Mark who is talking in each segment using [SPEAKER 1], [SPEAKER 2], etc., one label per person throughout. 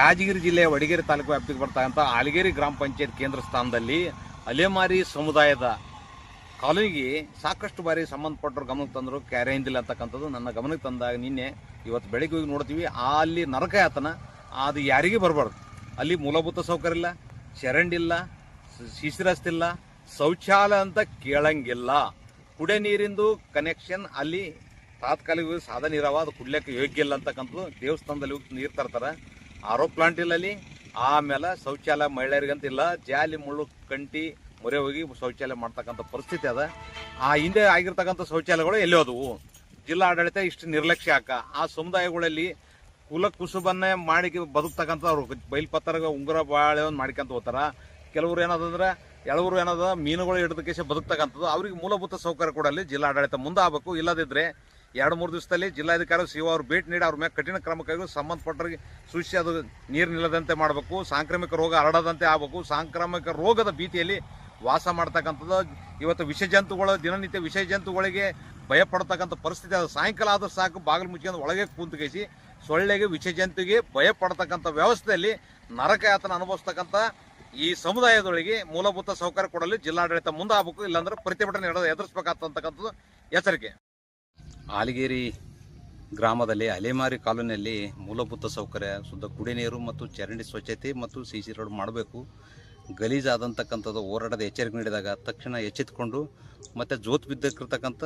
[SPEAKER 1] ಯಾದಗಿರಿ ಜಿಲ್ಲೆಯ ವಡಗೇರಿ ತಾಲೂಕು ವ್ಯಾಪ್ತಿಗೆ ಬರ್ತಕ್ಕಂಥ ಆಲಗೇರಿ ಗ್ರಾಮ ಪಂಚಾಯತ್ ಕೇಂದ್ರ ಸ್ಥಾನದಲ್ಲಿ ಅಲೆಮಾರಿ ಸಮುದಾಯದ ಕಾಲೋನಿಗೆ ಸಾಕಷ್ಟು ಬಾರಿ ಸಂಬಂಧಪಟ್ಟರು ಗಮನಕ್ಕೆ ತಂದರು, ಕ್ಯಾರೆ ಹಿಂದಿಲ್ಲ ಅಂತಕ್ಕಂಥದ್ದು ನನ್ನ ಗಮನಕ್ಕೆ ತಂದಾಗ ನಿನ್ನೆ ಇವತ್ತು ಬೆಳಗ್ಗೆ ಹೋಗಿ ನೋಡ್ತೀವಿ. ಅಲ್ಲಿ ನರಕಯಾತನ ಅದು ಯಾರಿಗೂ ಬರಬಾರ್ದು. ಅಲ್ಲಿ ಮೂಲಭೂತ ಸೌಕರ್ಯ ಇಲ್ಲ, ಚರಂಡಿಲ್ಲ, ಶಿಶಿ ರಸ್ತೆ ಇಲ್ಲ, ಶೌಚಾಲಯ ಅಂತ ಕೇಳಂಗಿಲ್ಲ. ಕುಡಿಯ ನೀರಿಂದು ಕನೆಕ್ಷನ್ ಅಲ್ಲಿ ತಾತ್ಕಾಲಿಕ ಸಾಧನ ಇರವ, ಅದು ಕುಡ್ಲಿಕ್ಕೆ ಯೋಗ್ಯ ಇಲ್ಲ ಅಂತಕ್ಕಂಥದ್ದು. ದೇವಸ್ಥಾನದಲ್ಲಿ ಹೋಗಿ ನೀರು ತರ್ತಾರೆ, ಆರೋ ಪ್ಲಾಂಟ್ ಇಲ್ಲ ಅಲ್ಲಿ. ಆಮೇಲೆ ಶೌಚಾಲಯ ಮಹಿಳೆಯರಿಗಂತ ಇಲ್ಲ, ಜಾಲಿ ಮುಳ್ಳು ಕಂಟಿ ಮೊರೆ ಹೋಗಿ ಶೌಚಾಲಯ ಮಾಡ್ತಕ್ಕಂಥ ಪರಿಸ್ಥಿತಿ ಅದ. ಆ ಹಿಂದೆ ಆಗಿರ್ತಕ್ಕಂಥ ಶೌಚಾಲಯಗಳು ಎಲ್ಲಿ ಹೋದವು? ಜಿಲ್ಲಾ ಆಡಳಿತ ಇಷ್ಟು ನಿರ್ಲಕ್ಷ್ಯ ಹಾಕ ಆ ಸಮುದಾಯಗಳಲ್ಲಿ ಕುಲ ಕುಸುಬನ್ನೇ ಮಾಡಿ ಬದುಕ್ತಕ್ಕಂಥವ್ರು ಬೈಲ್ಪತ್ತರ ಉಂಗುರ ಬಾಳೆ ಮಾಡ್ಕೊಂತ ಹೋಗ್ತಾರ. ಕೆಲವರು ಏನದಂದ್ರೆ ಎಳವರು ಏನದ ಮೀನುಗಳು ಹಿಡಿದಕ್ಕೆ ಬದುಕ್ತಕ್ಕಂಥದ್ದು. ಅವ್ರಿಗೆ ಮೂಲಭೂತ ಸೌಕರ್ಯ ಕೊಡಲಿ ಜಿಲ್ಲಾ ಆಡಳಿತ ಮುಂದೆ ಆಗಬೇಕು. ಇಲ್ಲದಿದ್ದರೆ 2-3 ದಿವಸದಲ್ಲಿ ಜಿಲ್ಲಾಧಿಕಾರಿ ಸಿಒ ಅವರು ಭೇಟಿ ನೀಡಿ ಅವ್ರ ಮೇಲೆ ಕಠಿಣ ಕ್ರಮ ಕೈಗೊಳ್ಳಿ ಸಂಬಂಧಪಟ್ಟರಿಗೆ ಸೂಚಿಸಿ ಅದು ನೀರು ನಿಲ್ಲದಂತೆ ಮಾಡಬೇಕು, ಸಾಂಕ್ರಾಮಿಕ ರೋಗ ಹರಡದಂತೆ ಆಗಬೇಕು. ಸಾಂಕ್ರಾಮಿಕ ರೋಗದ ಭೀತಿಯಲ್ಲಿ ವಾಸ ಮಾಡ್ತಕ್ಕಂಥದ್ದು. ಇವತ್ತು ವಿಷಜಂತುಗಳು ದಿನನಿತ್ಯ ವಿಷಜಂತುಗಳಿಗೆ ಭಯಪಡ್ತಕ್ಕಂಥ ಪರಿಸ್ಥಿತಿ ಅದು. ಸಾಯಂಕಾಲ ಆದರೂ ಸಾಕು ಬಾಗಿಲು ಮುಚ್ಕೊಂಡು ಒಳಗೆ ಕೂತ್ಕೇಸಿ ಸೊಳ್ಳೆಗೆ ವಿಷಜಂತುಗೆ ಭಯಪಡ್ತಕ್ಕಂಥ ವ್ಯವಸ್ಥೆಯಲ್ಲಿ ನರಕಯಾತನ ಅನುಭವಿಸ್ತಕ್ಕಂಥ ಈ ಸಮುದಾಯದೊಳಗೆ ಮೂಲಭೂತ ಸೌಕರ್ಯ ಕೊಡಲು ಜಿಲ್ಲಾಡಳಿತ ಮುಂದೆ ಆಗಬೇಕು. ಇಲ್ಲಾಂದ್ರೆ ಪ್ರತಿಭಟನೆ ಎದುರಿಸಬೇಕಾಗ್ತಕ್ಕಂಥದ್ದು ಎಚ್ಚರಿಕೆ. ಆಲಗೇರಿ ಗ್ರಾಮದಲ್ಲಿ ಅಲೆಮಾರಿ ಕಾಲೋನಿಯಲ್ಲಿ ಮೂಲಭೂತ ಸೌಕರ್ಯ, ಶುದ್ಧ ಕುಡಿ ನೀರು ಮತ್ತು ಚರಂಡಿ ಸ್ವಚ್ಛತೆ ಮತ್ತು ಸಿಸಿ ರೋಡ್ ಮಾಡಬೇಕು. ಗಲೀಜಾದಂತಕ್ಕಂಥದ್ದು ಹೋರಾಟದ ಎಚ್ಚರಿಕೆ ನೀಡಿದಾಗ ತಕ್ಷಣ ಎಚ್ಚೆತ್ತುಕೊಂಡು ಮತ್ತು ಜೋತ್ ಬಿದ್ದಿರ್ತಕ್ಕಂಥ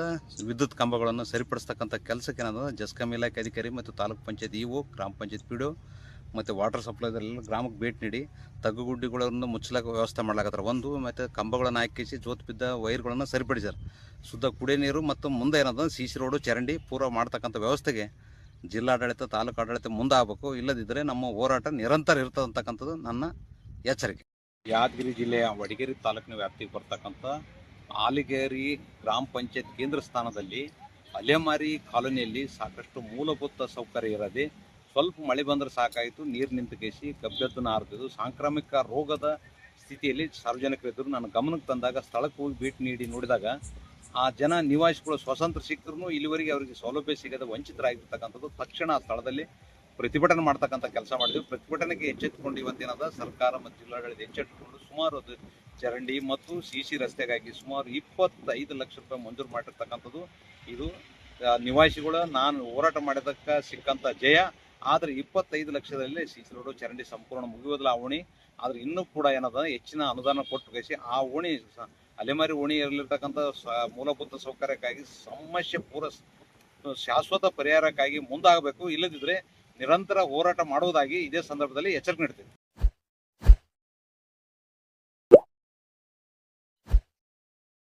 [SPEAKER 1] ವಿದ್ಯುತ್ ಕಂಬಗಳನ್ನು ಸರಿಪಡಿಸ್ತಕ್ಕಂಥ ಕೆಲಸಕ್ಕೆ ಏನಾದ ಜಸ್ಕಾಂ ಇಲಾಖೆ ಅಧಿಕಾರಿ ಮತ್ತು ತಾಲೂಕು ಪಂಚಾಯತ್ ಇಒ, ಗ್ರಾಮ ಪಂಚಾಯತ್ ಪಿಡಿಒ ಮತ್ತು ವಾಟರ್ ಸಪ್ಲೈದಲ್ಲೆಲ್ಲ ಗ್ರಾಮಕ್ಕೆ ಭೇಟಿ ನೀಡಿ ತಗ್ಗುಗುಡ್ಡಿಗಳನ್ನು ಮುಚ್ಚಲಾಕ ವ್ಯವಸ್ಥೆ ಮಾಡ್ಲಾಕತ್ತಾರೆ. ಒಂದು ಮತ್ತು ಕಂಬಗಳನ್ನು ಹಾಕಿಸಿ ಜೋತ್ ಬಿದ್ದ ವೈರ್ಗಳನ್ನು ಸರಿಪಡಿಸ್ಯಾರ. ಶುದ್ಧ ಕುಡಿಯ ನೀರು ಮತ್ತು ಮುಂದೆ ಏನದ ಸಿಸಿ ರೋಡು ಚರಂಡಿ ಪೂರ ಮಾಡ್ತಕ್ಕಂಥ ವ್ಯವಸ್ಥೆಗೆ ಜಿಲ್ಲಾಡಳಿತ ತಾಲೂಕು ಆಡಳಿತ ಮುಂದೆ ಆಗಬೇಕು. ಇಲ್ಲದಿದ್ದರೆ ನಮ್ಮ ಹೋರಾಟ ನಿರಂತರ ಇರ್ತದಂತಕ್ಕಂಥದ್ದು ನನ್ನ ಎಚ್ಚರಿಕೆ. ಯಾದಗಿರಿ ಜಿಲ್ಲೆಯ ವಡಗೇರಿ ತಾಲೂಕಿನ ವ್ಯಾಪ್ತಿಗೆ ಬರ್ತಕ್ಕಂಥ ಆಲಗೇರಿ ಗ್ರಾಮ ಪಂಚಾಯತ್ ಕೇಂದ್ರ ಸ್ಥಾನದಲ್ಲಿ ಅಲೆಮಾರಿ ಕಾಲೋನಿಯಲ್ಲಿ ಸಾಕಷ್ಟು ಮೂಲಭೂತ ಸೌಕರ್ಯ ಇರದೆ ಸ್ವಲ್ಪ ಮಳೆ ಬಂದರೆ ಸಾಕಾಯಿತು, ನೀರು ನಿಂತುಕೇಸಿ ಗಬ್ಬೆದ್ದನ್ನು ಹಾರ್ತಿದ್ದು ಸಾಂಕ್ರಾಮಿಕ ರೋಗದ ಸ್ಥಿತಿಯಲ್ಲಿ ಸಾರ್ವಜನಿಕರಿದ್ದರು. ನನ್ನ ಗಮನಕ್ಕೆ ತಂದಾಗ ಸ್ಥಳಕ್ಕೆ ಹೋಗಿ ಭೇಟಿ ನೀಡಿ ನೋಡಿದಾಗ ಆ ಜನ ನಿವಾಸಿಗಳು ಸ್ವತಂತ್ರ ಸಿಕ್ಕರೂ ಇಲ್ಲಿವರೆಗೆ ಅವರಿಗೆ ಸೌಲಭ್ಯ ಸಿಗದೆ ವಂಚಿತರಾಗಿರ್ತಕ್ಕಂಥದ್ದು. ತಕ್ಷಣ ಆ ಸ್ಥಳದಲ್ಲಿ ಪ್ರತಿಭಟನೆ ಮಾಡ್ತಕ್ಕಂಥ ಕೆಲಸ ಮಾಡಿದ್ವಿ. ಪ್ರತಿಭಟನೆಗೆ ಎಚ್ಚೆತ್ತುಕೊಂಡು ಇವತ್ತೇನಾದ ಸರ್ಕಾರ ಮತ್ತು ಜಿಲ್ಲಾಡಳಿತ ಎಚ್ಚೆತ್ತುಕೊಂಡು ಸುಮಾರು ಅದು ಚರಂಡಿ ಮತ್ತು ಸಿಸಿ ರಸ್ತೆಗಾಗಿ ಸುಮಾರು 25 ಲಕ್ಷ ರೂಪಾಯಿ ಮಂಜೂರು ಮಾಡಿರ್ತಕ್ಕಂಥದ್ದು. ಇದು ನಿವಾಸಿಗಳು ನಾನು ಹೋರಾಟ ಮಾಡಿದಕ್ಕೆ ಸಿಕ್ಕಂಥ ಜಯ. ಆದರೆ 25 ಲಕ್ಷದಲ್ಲಿ ಸಿಸಿ ರೋಡು ಚರಂಡಿ ಸಂಪೂರ್ಣ ಮುಗಿಯೋದಿಲ್ಲ ಆ ಓಣಿ. ಆದರೆ ಇನ್ನೂ ಕೂಡ ಏನದ ಹೆಚ್ಚಿನ ಅನುದಾನ ಕೊಟ್ಟು ಕಳಿಸಿ ಆ ಓಣಿ ಅಲೆಮಾರಿ ಓಣಿಯಲ್ಲಿರ್ತಕ್ಕಂಥ ಮೂಲಭೂತ ಸೌಕರ್ಯಕ್ಕಾಗಿ ಸಮಸ್ಯೆ ಶಾಶ್ವತ ಪರಿಹಾರಕ್ಕಾಗಿ ಮುಂದಾಗಬೇಕು. ಇಲ್ಲದಿದ್ದರೆ ನಿರಂತರ ಹೋರಾಟ ಮಾಡುವುದಾಗಿ ಇದೇ ಸಂದರ್ಭದಲ್ಲಿ ಎಚ್ಚರಿಕೆ ನೀಡ್ತೀವಿ.